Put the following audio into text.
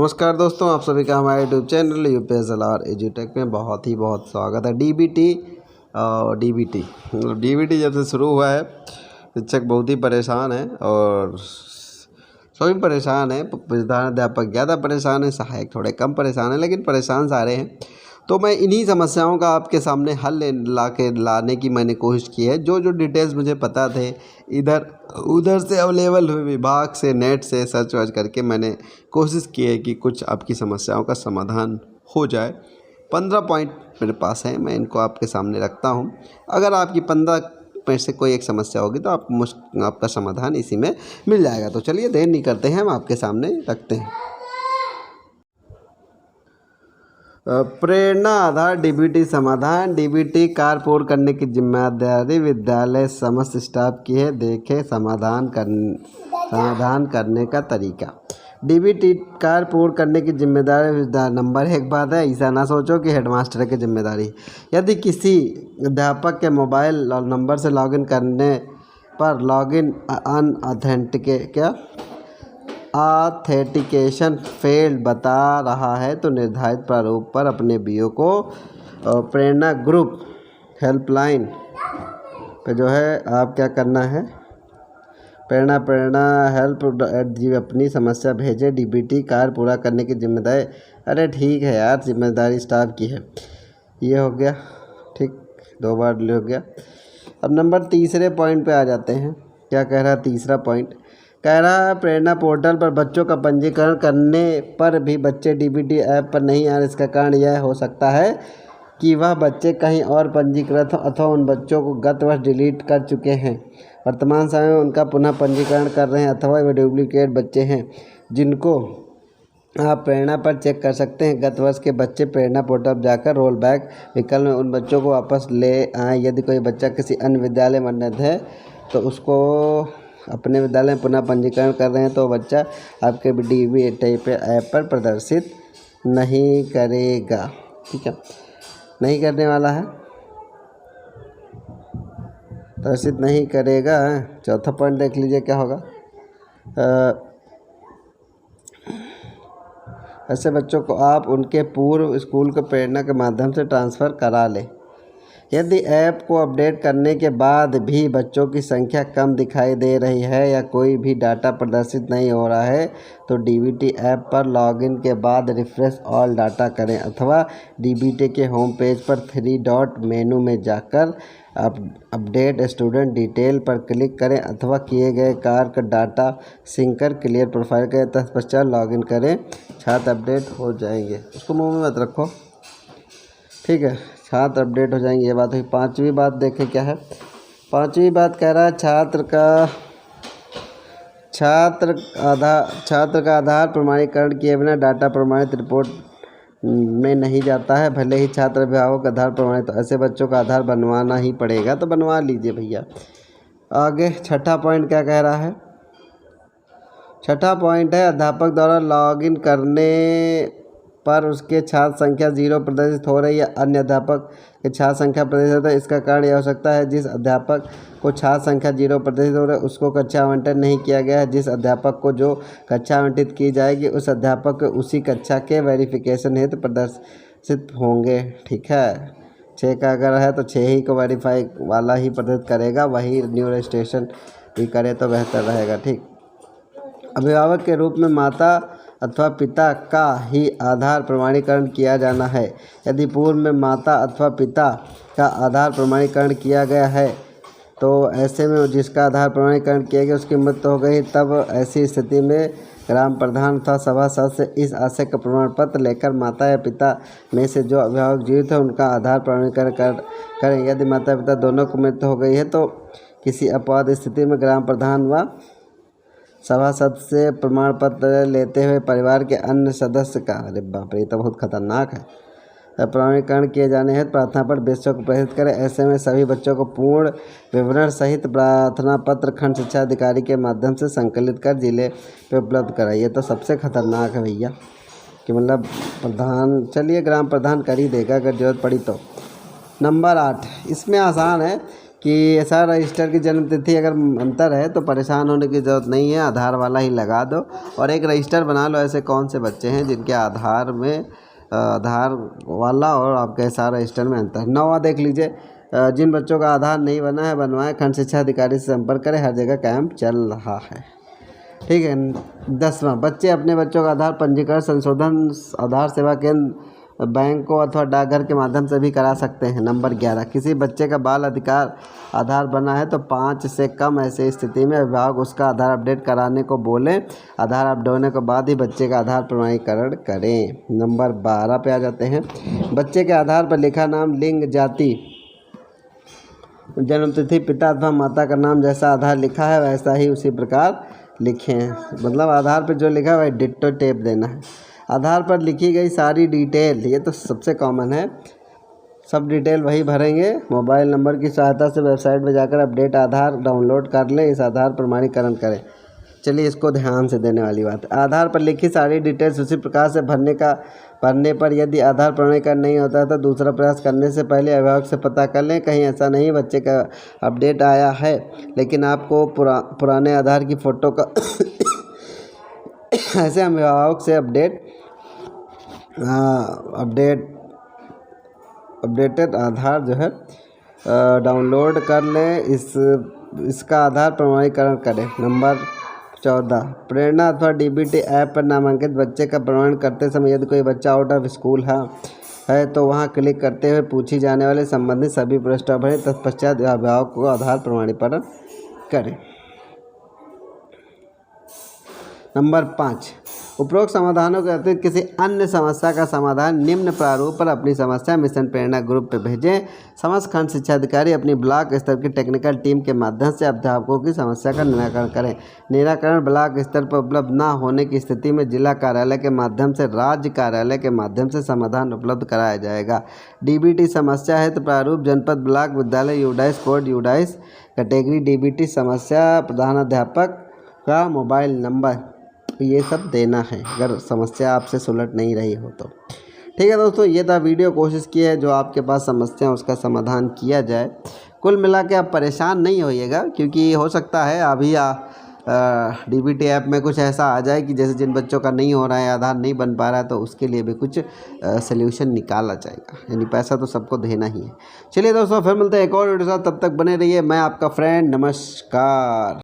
नमस्कार दोस्तों, आप सभी का हमारे यूट्यूब चैनल यूपीएसएलआर एजुटेक में बहुत स्वागत है। डीबीटी जब से शुरू हुआ है शिक्षक बहुत ही परेशान है और सभी परेशान है। प्रधानाध्यापक ज़्यादा परेशान है, सहायक थोड़े कम परेशान है, लेकिन परेशान सारे हैं। तो मैं इन्हीं समस्याओं का आपके सामने हल लाने की मैंने कोशिश की है। जो डिटेल्स मुझे पता थे इधर उधर से अवेलेबल हुए विभाग से, नेट से सर्च वर्च करके मैंने कोशिश की है कि कुछ आपकी समस्याओं का समाधान हो जाए। 15 पॉइंट मेरे पास हैं, मैं इनको आपके सामने रखता हूं। अगर आपकी 15 में से कोई एक समस्या होगी तो आपका समाधान इसी में मिल जाएगा। तो चलिए देर नहीं करते हैं, हम आपके सामने रखते हैं। प्रेरणा आधार डीबीटी समाधान। डीबीटी कारपोल करने की जिम्मेदारी विद्यालय समस्त स्टाफ की है। देखें समाधान करने का तरीका। डीबीटी कारपोल करने की जिम्मेदारी नंबर 1 बात है, ऐसा ना सोचो कि हेडमास्टर की जिम्मेदारी। यदि किसी अध्यापक के मोबाइल और नंबर से लॉगिन करने पर लॉगिन ऑथेंटिकेशन फेल्ड बता रहा है तो निर्धारित प्रारूप पर अपने बीओ को प्रेरणा ग्रुप हेल्पलाइन पे जो है आप क्या करना है, प्रेरणा हेल्प अपनी समस्या भेजे। डीबीटी कार्य पूरा करने की जिम्मेदारी, अरे ठीक है यार, जिम्मेदारी स्टाफ की है। ये हो गया, ठीक, 2 बार हो गया। अब नंबर 3 पॉइंट पे आ जाते हैं। क्या कह रहा है 3 पॉइंट? कह रहा है प्रेरणा पोर्टल पर बच्चों का पंजीकरण करने पर भी बच्चे डीबीटी ऐप पर नहीं आ रहे। इसका कारण यह हो सकता है कि वह बच्चे कहीं और पंजीकृत हो अथवा उन बच्चों को गत वर्ष डिलीट कर चुके हैं, वर्तमान समय में उनका पुनः पंजीकरण कर रहे हैं, अथवा वे डुप्लीकेट बच्चे हैं जिनको आप प्रेरणा पर चेक कर सकते हैं। गत वर्ष के बच्चे प्रेरणा पोर्टल पर जाकर रोल बैक विकल्प में उन बच्चों को वापस ले आएँ। यदि कोई बच्चा किसी अन्य विद्यालय में अध्ययनरत है तो उसको अपने विद्यालय में पुनः पंजीकरण कर रहे हैं तो बच्चा आपके डीबीटी ऐप पर प्रदर्शित नहीं करेगा। ठीक है, नहीं करने वाला है, प्रदर्शित नहीं करेगा। 4था पॉइंट देख लीजिए क्या होगा। ऐसे बच्चों को आप उनके पूर्व स्कूल को प्रेरणा के माध्यम से ट्रांसफ़र करा लें। यदि ऐप को अपडेट करने के बाद भी बच्चों की संख्या कम दिखाई दे रही है या कोई भी डाटा प्रदर्शित नहीं हो रहा है तो डीबीटी ऐप पर लॉगिन के बाद रिफ्रेश ऑल डाटा करें अथवा डीबीटी के होम पेज पर 3 डॉट मेनू में जाकर अपडेट स्टूडेंट डिटेल पर क्लिक करें अथवा किए गए कार्य का डाटा सिंक कर क्लियर प्रोफाइल के तत्पश्चात लॉगिन करें। छात्र अपडेट हो जाएंगे। उसको मुंह में मत रखो, ठीक है, छात्र अपडेट हो जाएंगे। ये बात हुई। 5वीं बात देखें क्या है। 5वीं बात कह रहा है छात्र का आधार प्रमाणीकरण किए बिना डाटा प्रमाणित रिपोर्ट में नहीं जाता है। भले ही छात्र अभिभावक आधार प्रमाणित, तो ऐसे बच्चों का आधार बनवाना ही पड़ेगा, तो बनवा लीजिए भैया। आगे 6ठा पॉइंट क्या कह रहा है? 6ठा पॉइंट है अध्यापक द्वारा लॉगिन करने पर उसके छात्र संख्या 0 प्रदर्शित हो रही है, अन्य अध्यापक के छात्र संख्या प्रदर्शित है। इसका कारण यह हो सकता है जिस अध्यापक को छात्र संख्या 0 प्रदर्शित हो रही है उसको कक्षा आवंटन नहीं किया गया है। जिस अध्यापक को जो कक्षा आवंटित की जाएगी उस अध्यापक को उसी कक्षा के वेरिफिकेशन हेतु प्रदर्शित होंगे। ठीक है, 6 का अगर है तो 6 ही को वेरीफाई वाला ही प्रदर्शित करेगा, वही न्यू रजिस्ट्रेशन भी करे तो बेहतर रहेगा। ठीक, अभिभावक के रूप में माता अथवा पिता का ही आधार प्रमाणीकरण किया जाना है। यदि पूर्व में माता अथवा पिता का आधार प्रमाणीकरण किया गया है तो ऐसे में जिसका आधार प्रमाणीकरण किया गया उसकी मृत्यु हो गई, तब ऐसी स्थिति में ग्राम प्रधान अथवा सभा सदस्य इस आशय का प्रमाण पत्र लेकर माता या पिता में से जो अभिभावक जीवित है उनका आधार प्रमाणीकरण करें। यदि माता पिता दोनों को मृत्यु हो गई है तो किसी अपवाद स्थिति में ग्राम प्रधान व सभासद से प्रमाण पत्र लेते हुए परिवार के अन्य सदस्य का, अरे बाप रे, ये तो बहुत खतरनाक है, प्रमाणीकरण किए जाने हेतु प्रार्थना पत्र बच्चों को प्रेषित करें। ऐसे में सभी बच्चों को पूर्ण विवरण सहित प्रार्थना पत्र खंड शिक्षा अधिकारी के माध्यम से संकलित कर जिले पे उपलब्ध कराइए। तो सबसे खतरनाक है भैया कि मतलब प्रधान, चलिए ग्राम प्रधान कर ही देगा अगर जरूरत पड़ी तो। नंबर 8, इसमें आसान है कि SR रजिस्टर की जन्म तिथि अगर अंतर है तो परेशान होने की ज़रूरत नहीं है, आधार वाला ही लगा दो और एक रजिस्टर बना लो। ऐसे कौन से बच्चे हैं जिनके आधार में आधार वाला और आपके SR रजिस्टर में अंतर। 9वां देख लीजिए, जिन बच्चों का आधार नहीं बना है बनवाएं, खंड शिक्षा अधिकारी से संपर्क करें, हर जगह कैंप चल रहा है। ठीक है। 10वां, बच्चे अपने बच्चों का आधार पंजीकरण संशोधन आधार सेवा केंद्र, बैंकों अथवा डाकघर के माध्यम से भी करा सकते हैं। नंबर 11, किसी बच्चे का बाल अधिकार आधार बना है तो 5 से कम ऐसी स्थिति में अभिभावक उसका आधार अपडेट कराने को बोलें। आधार अपडेट होने के बाद ही बच्चे का आधार प्रमाणीकरण करें। नंबर 12 पे आ जाते हैं, बच्चे के आधार पर लिखा नाम, लिंग, जाति, जन्मतिथि, पिता अथवा माता का नाम जैसा आधार लिखा है वैसा ही उसी प्रकार लिखें। मतलब आधार पर जो लिखा है वही डिट्टो टेप देना है। आधार पर लिखी गई सारी डिटेल, ये तो सबसे कॉमन है, सब डिटेल वही भरेंगे। मोबाइल नंबर की सहायता से वेबसाइट में जाकर अपडेट आधार डाउनलोड कर लें, इस आधार प्रमाणीकरण करें। चलिए इसको ध्यान से देने वाली बात है। आधार पर लिखी सारी डिटेल्स उसी प्रकार से भरने पर यदि आधार प्रमाणीकरण नहीं होता है तो दूसरा प्रयास करने से पहले अभिभावक से पता कर लें। कहीं ऐसा नहीं बच्चे का अपडेट आया है लेकिन आपको पुराने आधार की फ़ोटो का ऐसे अभिभावक से अपडेटेड आधार जो है डाउनलोड कर लें, इसका आधार प्रमाणीकरण करें। नंबर 14, प्रेरणा अथवा DBT ऐप पर नामांकित बच्चे का प्रमाण करते समय यदि कोई बच्चा आउट ऑफ स्कूल है तो वहां क्लिक करते हुए पूछी जाने वाले संबंधित सभी प्रश्न भरें, तत्पश्चात अभिभावक को आधार प्रमाणीकरण करें। नंबर 5, उपरोक्त समाधानों के अतिरिक्त किसी अन्य समस्या का समाधान निम्न प्रारूप पर अपनी समस्या मिशन प्रेरणा ग्रुप पर भेजें। समस्त खंड शिक्षा अधिकारी अपनी ब्लॉक स्तर की टेक्निकल टीम के माध्यम से अध्यापकों की समस्या का निराकरण करें। निराकरण ब्लॉक स्तर पर उपलब्ध न होने की स्थिति में जिला कार्यालय के माध्यम से राज्य कार्यालय के माध्यम से समाधान उपलब्ध कराया जाएगा। DBT समस्या है तो प्रारूप जनपद ब्लॉक विद्यालय UDISE code UDISE category DBT समस्या प्रधानाध्यापक का मोबाइल नंबर, ये सब देना है अगर समस्या आपसे सुलझ नहीं रही हो तो। ठीक है दोस्तों, ये था वीडियो। कोशिश की है जो आपके पास समस्या है उसका समाधान किया जाए। कुल मिला के आप परेशान नहीं होइएगा, क्योंकि हो सकता है अभी DBT ऐप में कुछ ऐसा आ जाए कि जैसे जिन बच्चों का नहीं हो रहा है, आधार नहीं बन पा रहा है, तो उसके लिए भी कुछ सल्यूशन निकाला जाएगा। यानी पैसा तो सबको देना ही है। चलिए दोस्तों, फिर मिलते हैं एक और वीडियो के साथ, तब तक बने रहिए। मैं आपका फ्रेंड, नमस्कार।